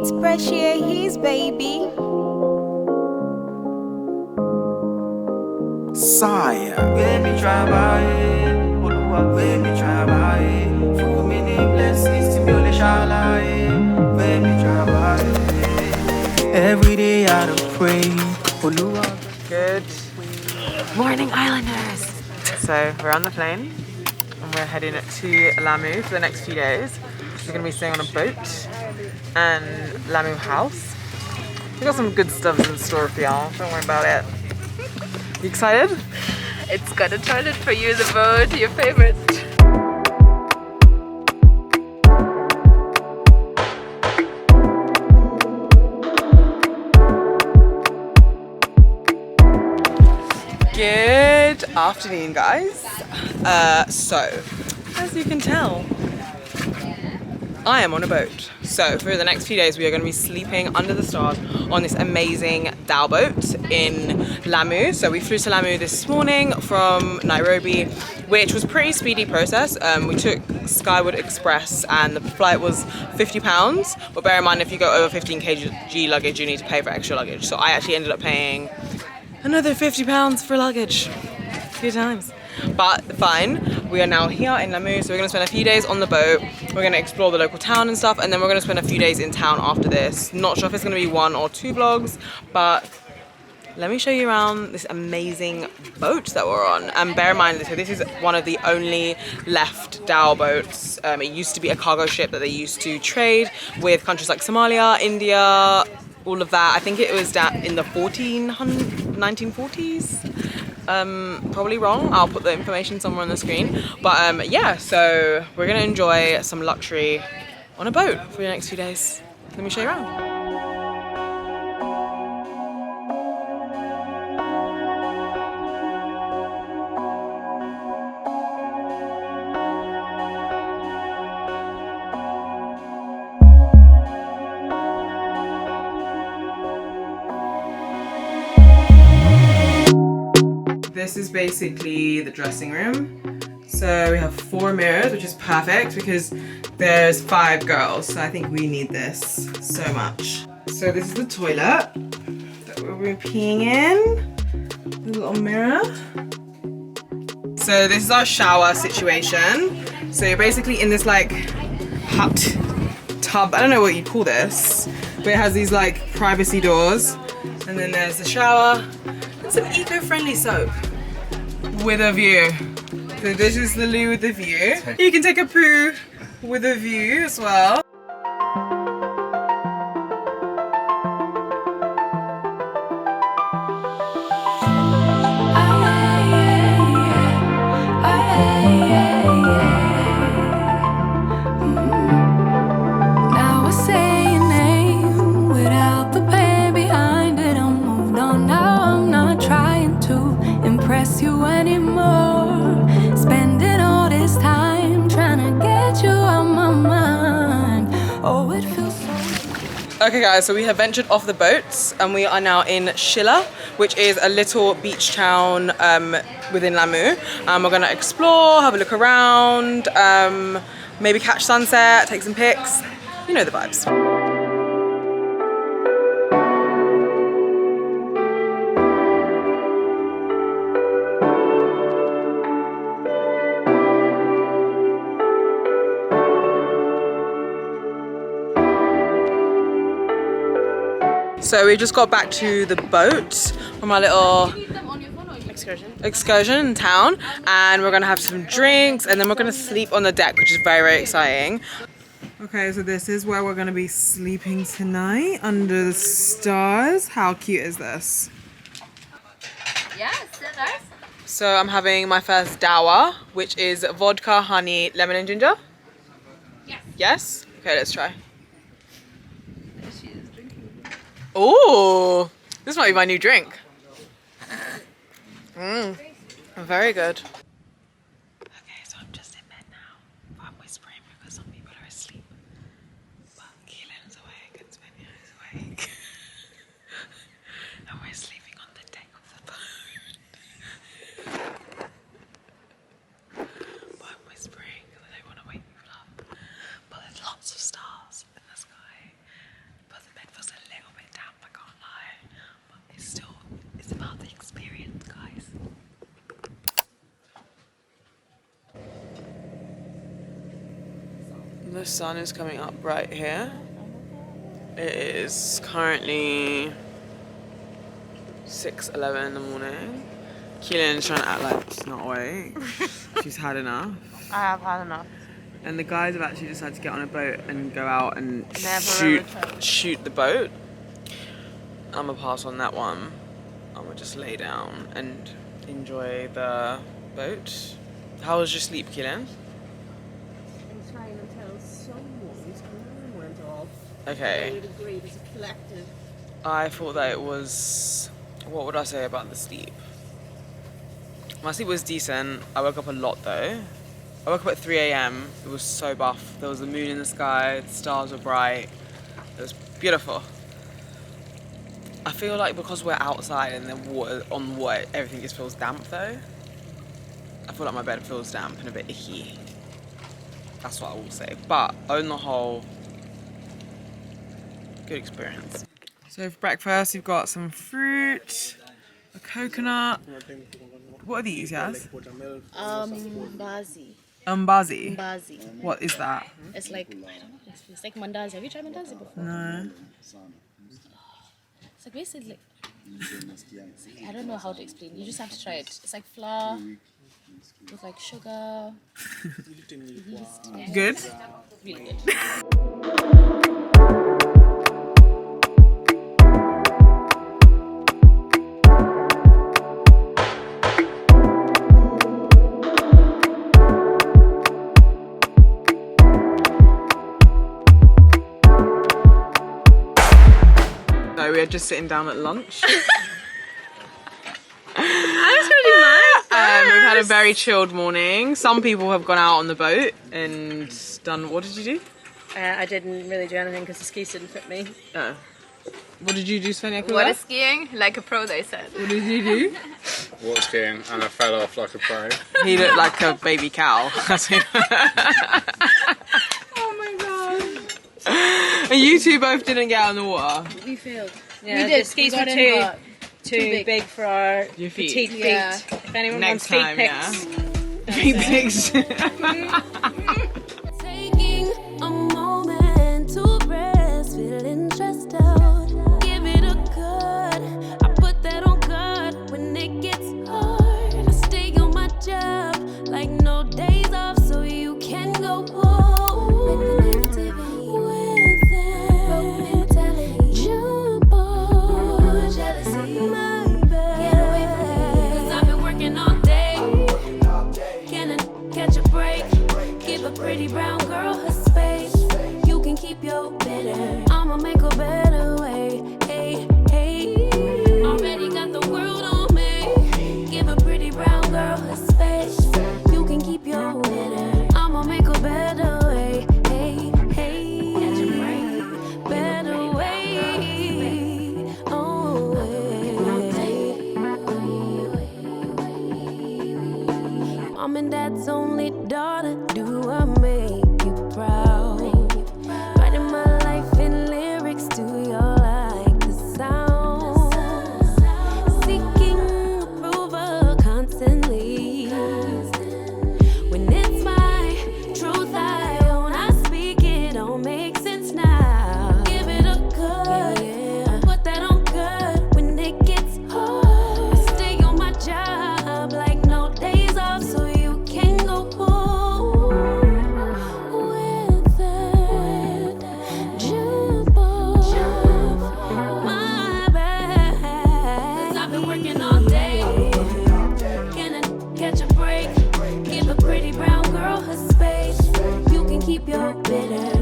It's pressure, his baby. Sire, baby, trabalhe. Oluwa, baby, trabalhe. Fumini blessings, stimule shalaye. Baby, trabalhe. Every day I don't pray. Oluwa. Good morning, Islanders. So we're on the plane and we're heading to Lamu for the next few days. We're going to be staying on a boat and Lamu house. We got some good stuff in store for y'all. Don't worry about it. You excited? It's got a toilet for you, the boat, your favorite. Good afternoon, guys. So, as you can tell, I am on a boat. So for the next few days, we are going to be sleeping under the stars on this amazing dhow boat in Lamu. So we flew to Lamu this morning from Nairobi, which was a pretty speedy process. We took Skyward Express and the flight was £50. But bear in mind, if you go over 15 kg luggage, you need to pay for extra luggage. So I actually ended up paying another £50 for luggage. Good times. But fine, we are now here in Lamu, so we're going to spend a few days on the boat. We're going to explore the local town and stuff, and then we're going to spend a few days in town after this. Not sure if it's going to be 1 or 2 vlogs, but let me show you around this amazing boat that we're on. And bear in mind, so this is one of the only left dhow boats. It used to be a cargo ship that they used to trade with countries like Somalia, India, all of that. I think it was in the 1940s. Probably wrong. I'll put the information somewhere on the screen. But yeah, so we're gonna enjoy some luxury on a boat for the next few days. Let me show you around. This is basically the dressing room. So we have 4 mirrors, which is perfect because there's 5 girls. So I think we need this so much. So this is the toilet that we'll be peeing in. The little mirror. So this is our shower situation. So you're basically in this like hut tub. I don't know what you'd call this, but it has these like privacy doors. And then there's the shower and some eco-friendly soap. With a view. So this is the loo with the view. You can take a poo with a view as well. Now I say your name without the pain behind it. I'm moved on now, I'm not trying to impress you anymore. Spending all this time trying to get you out my mind. Oh, it feels so. Okay guys, so we have ventured off the boats and we are now in Shilla, which is a little beach town within Lamu. We're gonna explore, have a look around, maybe catch sunset, take some pics. You know the vibes. So we just got back to the boat from our little excursion in town, and we're gonna have some drinks and then we're gonna sleep on the deck, which is very, very exciting. Okay, so this is where we're gonna be sleeping tonight, under the stars. How cute is this? Yeah, it's so nice. So I'm having my first dawa, which is vodka, honey, lemon and ginger. Yes. Yes? Okay, let's try. Oh, this might be my new drink. Very good. Okay, so I'm just in bed now. I'm whispering because some people are asleep. But Keelan is awake and Svenja is awake. And we're sleeping on the deck of the boat. But I'm whispering because I don't want to wake people up. But there's lots of stars in the sky. But The sun is coming up right here. It is currently 6:11 in the morning. Keelan's trying to act like she's not awake. She's had enough. I have had enough. And the guys have actually decided to get on a boat and go out and Never shoot the boat. I'm gonna pass on that one. I'm gonna just lay down and enjoy the boat. How was your sleep, Keelan? I was trying until someone's alarm went off. Okay. I would agree as a collective. I thought that it was... What would I say about the sleep? My sleep was decent. I woke up a lot though. I woke up at 3 a.m. It was so buff. There was the moon in the sky, the stars were bright. It was beautiful. I feel like because we're outside and the water, on the water, everything just feels damp though. I feel like my bed feels damp and a bit icky. That's what I will say. But on the whole, good experience. So for breakfast, you've got some fruit, a coconut. What are these, Yas? Mbazi. Mbazi. Mbazi. What is that? It's like, I don't know, it's like mandazi. Have you tried mandazi before? No. It's like basically, I don't know how to explain. You just have to try it. It's like flour with like sugar, yeast. Yeah. Good? Really good. So we're just sitting down at lunch. I was gonna do mine. We've had a very chilled morning. Some people have gone out on the boat and done... What did you do? I didn't really do anything because the skis didn't fit me. Oh. What did you do, Svenja? What is skiing? Like a pro, they said. What did you do? Water skiing, and I fell off like a pro. He looked like a baby cow. Oh my god. And you two both didn't get out in the water. We failed. Yeah, we did. the skis We were got in, but too big for our Your feet. petite feet. Yeah. If anyone Next wants time, feet yeah. pics, Feet pics. Taking a moment to rest, feeling stressed out. Give it a cut. I put that on guard when it gets hard. I stay on my job like no days off, so you can go home. With that mentality, jump on jealousy, my bad. Get away from me, 'cause I've been working all day. Can I catch a break? Give a pretty brown girl her space. You can keep your bitter. I'ma make a better way. Hey, hey. Already got the world on me. Give a pretty brown girl her space. You can keep your bitter. I'ma make a better way. Hey, hey. Catch a break. Better way. Oh, Mom and Dad's only daughter, do I make you proud? Writing my life in lyrics, do you like the sound? Seeking approval constantly. When it's my truth I own, I speak it, don't make sense now. Give it a cut, yeah. Put that on good when it gets hard. I stay on my job like no days off, so you can go home with that jump on my back. 'Cause I've been working all day. Can I catch a break? Give a pretty brown girl her space. You can keep your bitter.